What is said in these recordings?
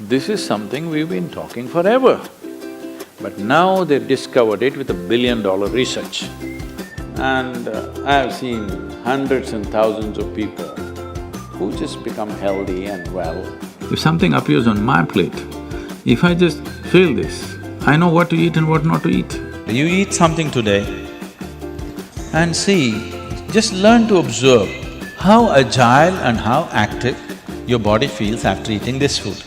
This is something we've been talking forever. But now they've discovered it with $1 billion research. And I've seen hundreds and thousands of people who just become healthy and well. If something appears on my plate, if I just feel this, I know what to eat and what not to eat. You eat something today and see, just learn to observe how agile and how active your body feels after eating this food.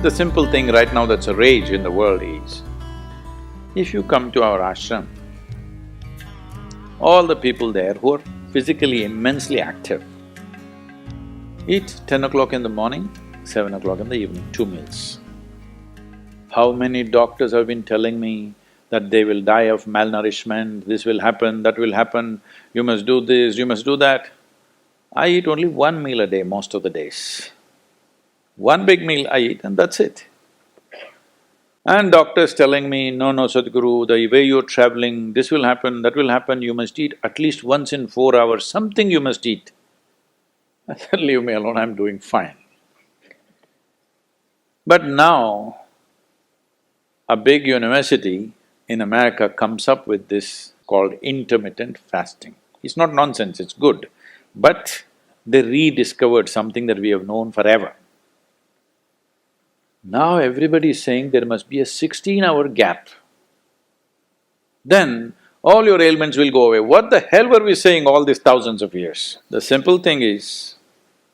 The simple thing right now that's a rage in the world is, if you come to our ashram, all the people there who are physically immensely active eat 10 o'clock in the morning, 7 o'clock in the evening, 2 meals. How many doctors have been telling me that they will die of malnourishment, this will happen, that will happen, you must do this, you must do that. I eat only 1 meal a day most of the days. 1 big meal I eat and that's it. And doctors telling me, no, Sadhguru, the way you're traveling, this will happen, that will happen, you must eat at least once in 4 hours, something you must eat. I said, leave me alone, I'm doing fine. But now, a big university in America comes up with this called intermittent fasting. It's not nonsense, it's good, but they rediscovered something that we have known forever. Now everybody is saying there must be a 16-hour gap. Then all your ailments will go away. What the hell were we saying all these thousands of years? The simple thing is,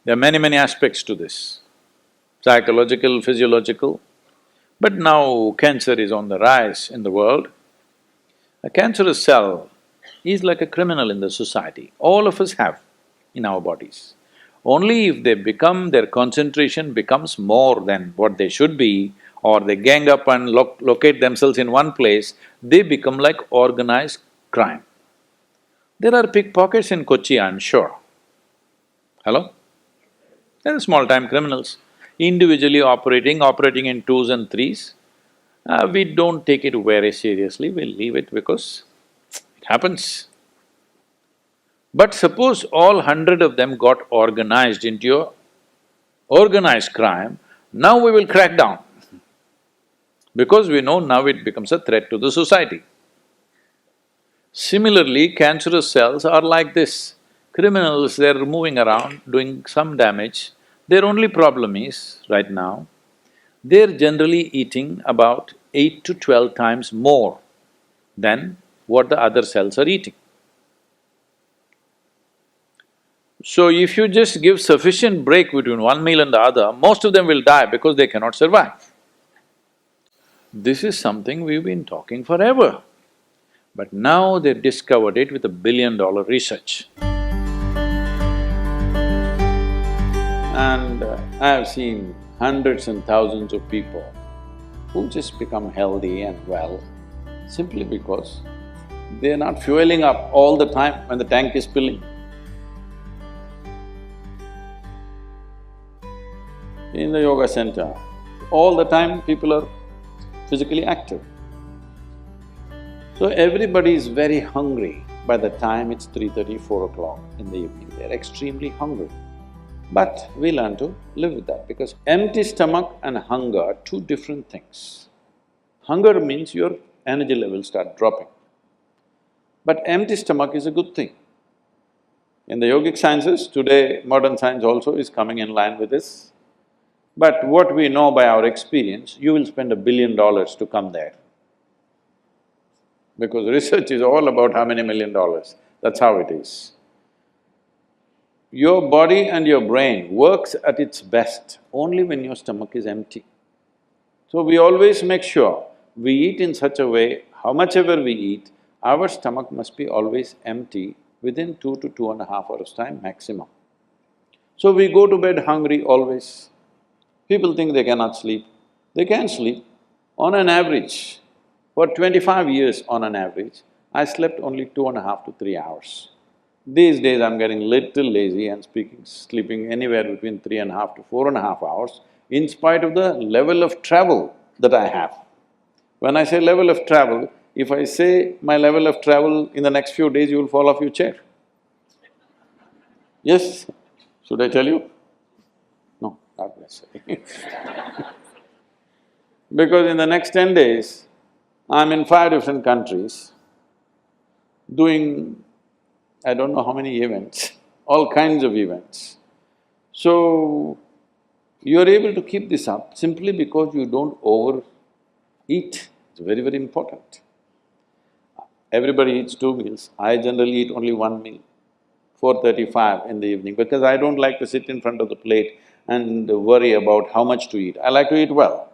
there are many aspects to this, psychological, physiological. But now cancer is on the rise in the world. A cancerous cell is like a criminal in the society. All of us have in our bodies. Only if their concentration becomes more than what they should be, or they gang up and locate themselves in one place, they become like organized crime. There are pickpockets in Kochi, I'm sure. Hello? There are small-time criminals, individually operating in twos and threes. We don't take it very seriously, we'll leave it because it happens. But suppose all 100 of them got organized into a organized crime, now we will crack down. Because we know now it becomes a threat to the society. Similarly, cancerous cells are like this. Criminals, they're moving around, doing some damage. Their only problem is, right now, they're generally eating about 8 to 12 times more than what the other cells are eating. So if you just give sufficient break between one meal and the other, most of them will die because they cannot survive. This is something we've been talking forever. But now they've discovered it with $1 billion research. And I've seen hundreds and thousands of people who just become healthy and well simply because they're not fueling up all the time when the tank is filling. In the yoga center, all the time people are physically active. So everybody is very hungry by the time it's 3:30, 4 o'clock in the evening, they're extremely hungry. But we learn to live with that because empty stomach and hunger are two different things. Hunger means your energy levels start dropping. But empty stomach is a good thing. In the yogic sciences, today modern science also is coming in line with this. But what we know by our experience, you will spend $1 billion to come there. Because research is all about how many $1 million, that's how it is. Your body and your brain works at its best only when your stomach is empty. So we always make sure we eat in such a way, how much ever we eat, our stomach must be always empty within 2 to 2.5 hours' time maximum. So we go to bed hungry always. People think they cannot sleep. They can sleep. On an average, for 25 years on an average, I slept only 2.5 to 3 hours. These days I'm getting little lazy and sleeping anywhere between 3.5 to 4.5 hours, in spite of the level of travel that I have. When I say level of travel, if I say my level of travel in the next few days, you will fall off your chair. Yes? Should I tell you? No, not necessarily. Because in the next 10 days, I'm in 5 different countries, doing I don't know how many events, all kinds of events. So, you're able to keep this up simply because you don't overeat. It's very, very important. Everybody eats 2 meals. I generally eat only 1 meal, 4:35 in the evening, because I don't like to sit in front of the plate and worry about how much to eat. I like to eat well.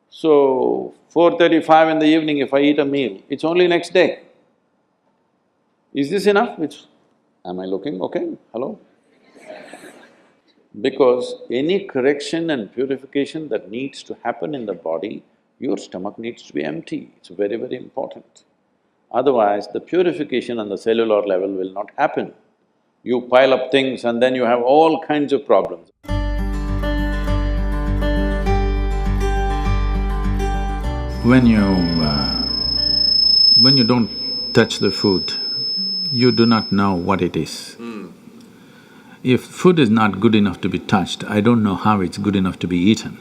So, 4:35 in the evening, if I eat a meal, it's only next day. Is this enough? Am I looking okay? Hello? Because any correction and purification that needs to happen in the body, your stomach needs to be empty. It's very, very important. Otherwise, the purification on the cellular level will not happen. You pile up things and then you have all kinds of problems. When you don't touch the food, you do not know what it is. If food is not good enough to be touched, I don't know how it's good enough to be eaten.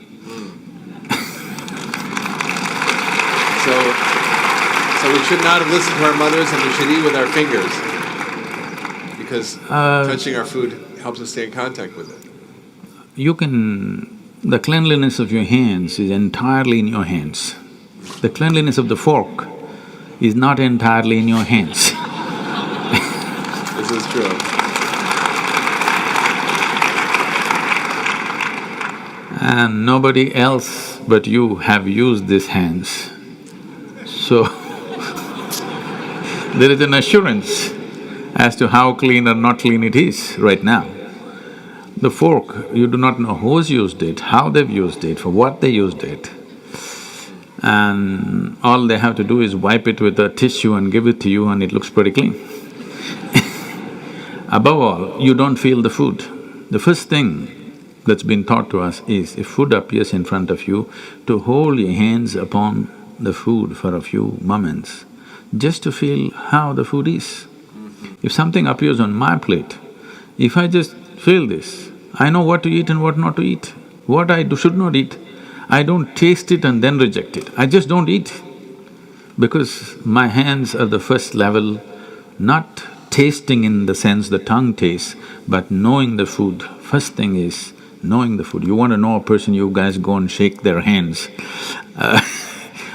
So we should not have listened to our mothers and we should eat with our fingers, because touching our food helps us stay in contact with it. The cleanliness of your hands is entirely in your hands. The cleanliness of the fork is not entirely in your hands. This is true. And nobody else but you have used these hands. So, there is an assurance as to how clean or not clean it is right now. The fork, you do not know who's used it, how they've used it, for what they used it. And all they have to do is wipe it with a tissue and give it to you and it looks pretty clean. Above all, you don't feel the food. The first thing that's been taught to us is, if food appears in front of you, to hold your hands upon the food for a few moments, just to feel how the food is. If something appears on my plate, if I just feel this, I know what to eat and what not to eat, what I should not eat. I don't taste it and then reject it, I just don't eat. Because my hands are the first level, not tasting in the sense the tongue tastes, but knowing the food. First thing is knowing the food. You want to know a person, you guys go and shake their hands.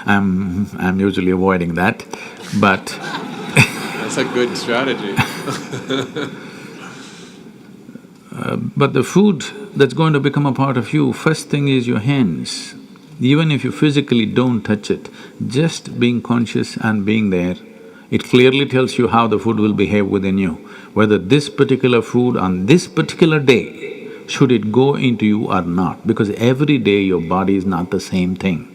I'm usually avoiding that, but That's a good strategy. But the food that's going to become a part of you, first thing is your hands. Even if you physically don't touch it, just being conscious and being there, it clearly tells you how the food will behave within you. Whether this particular food on this particular day, should it go into you or not, because every day your body is not the same thing.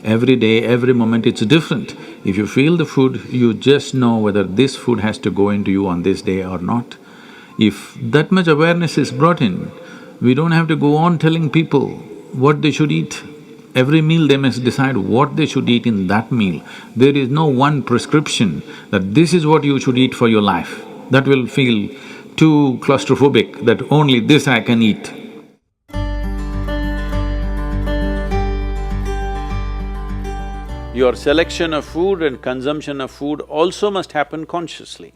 Every day, every moment it's different. If you feel the food, you just know whether this food has to go into you on this day or not. If that much awareness is brought in, we don't have to go on telling people what they should eat. Every meal they must decide what they should eat in that meal. There is no one prescription that this is what you should eat for your life. That will feel too claustrophobic, that only this I can eat. Your selection of food and consumption of food also must happen consciously.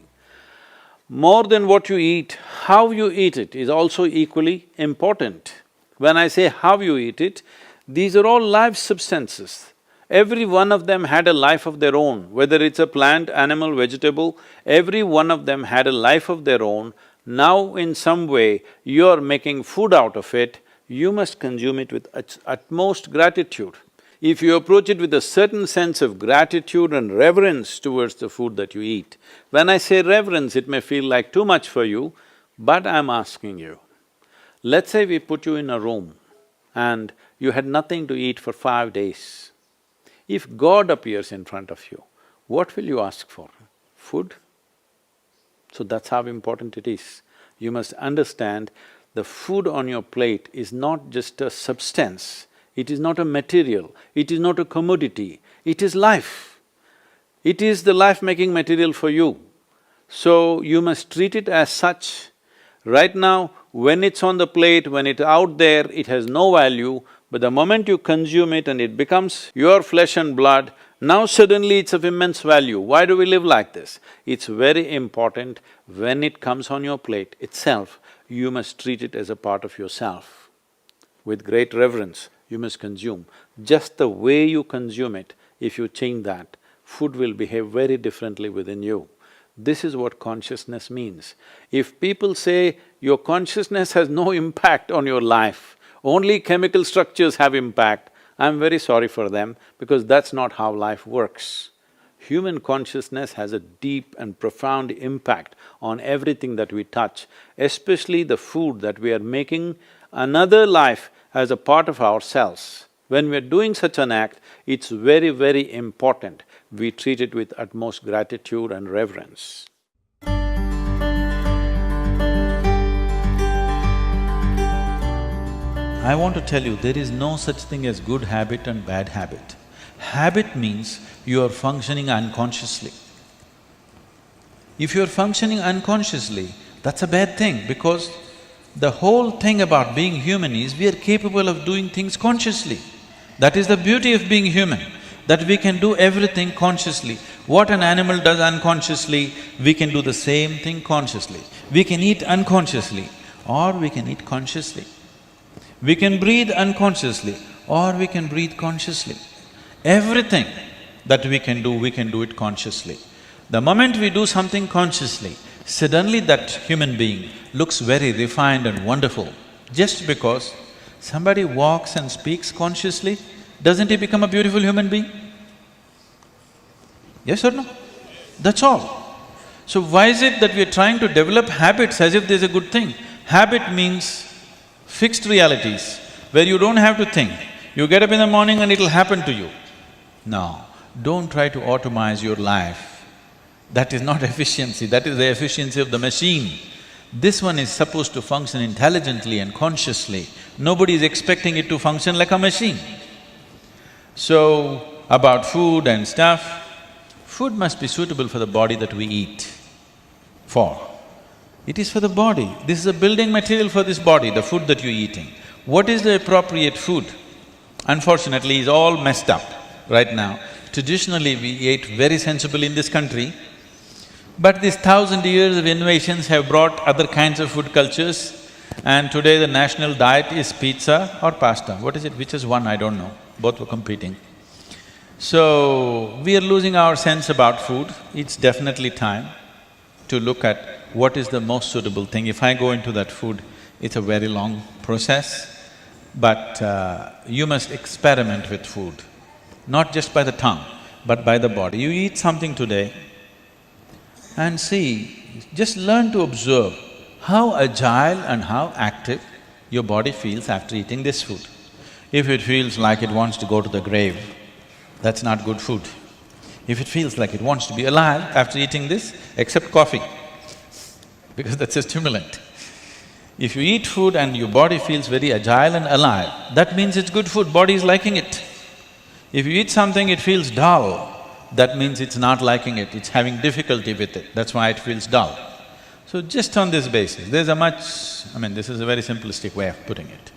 More than what you eat, how you eat it is also equally important. When I say how you eat it, these are all live substances. Every one of them had a life of their own, whether it's a plant, animal, vegetable, every one of them had a life of their own. Now in some way, you're making food out of it, you must consume it with utmost gratitude. If you approach it with a certain sense of gratitude and reverence towards the food that you eat, when I say reverence, it may feel like too much for you, but I'm asking you, let's say we put you in a room and you had nothing to eat for 5 days. If God appears in front of you, what will you ask for? Food? So that's how important it is. You must understand the food on your plate is not just a substance, it is not a material, it is not a commodity, it is life. It is the life-making material for you. So you must treat it as such. Right now, when it's on the plate, when it's out there, it has no value, but the moment you consume it and it becomes your flesh and blood, now suddenly it's of immense value. Why do we live like this? It's very important, when it comes on your plate itself, you must treat it as a part of yourself. With great reverence, you must consume. Just the way you consume it, if you change that, food will behave very differently within you. This is what consciousness means. If people say your consciousness has no impact on your life, only chemical structures have impact, I'm very sorry for them because that's not how life works. Human consciousness has a deep and profound impact on everything that we touch, especially the food that we are making another life as a part of ourselves. When we are doing such an act, it's very, very important we treat it with utmost gratitude and reverence. I want to tell you, there is no such thing as good habit and bad habit. Habit means you are functioning unconsciously. If you are functioning unconsciously, that's a bad thing because the whole thing about being human is we are capable of doing things consciously. That is the beauty of being human, that we can do everything consciously. What an animal does unconsciously, we can do the same thing consciously. We can eat unconsciously or we can eat consciously. We can breathe unconsciously or we can breathe consciously. Everything that we can do it consciously. The moment we do something consciously, suddenly that human being looks very refined and wonderful. Just because somebody walks and speaks consciously, doesn't he become a beautiful human being? Yes or no? That's all. So why is it that we are trying to develop habits as if there's a good thing? Habit means fixed realities where you don't have to think. You get up in the morning and it'll happen to you. No, don't try to automize your life. That is not efficiency, that is the efficiency of the machine. This one is supposed to function intelligently and consciously. Nobody is expecting it to function like a machine. So, about food and stuff, food must be suitable for the body that we eat for. It is for the body. This is a building material for this body, the food that you're eating. What is the appropriate food? Unfortunately, is all messed up right now. Traditionally, we ate very sensibly in this country, but these 1,000 years of innovations have brought other kinds of food cultures, and today the national diet is pizza or pasta. What is it? Which is one? I don't know. Both were competing. So, we are losing our sense about food. It's definitely time to look at what is the most suitable thing. If I go into that food, it's a very long process, but you must experiment with food, not just by the tongue, but by the body. You eat something today and see, just learn to observe how agile and how active your body feels after eating this food. If it feels like it wants to go to the grave, that's not good food. If it feels like it wants to be alive after eating this, except coffee, because that's a stimulant. If you eat food and your body feels very agile and alive, that means it's good food, body is liking it. If you eat something, it feels dull, that means it's not liking it, it's having difficulty with it, that's why it feels dull. So just on this basis, there's a much… this is a very simplistic way of putting it.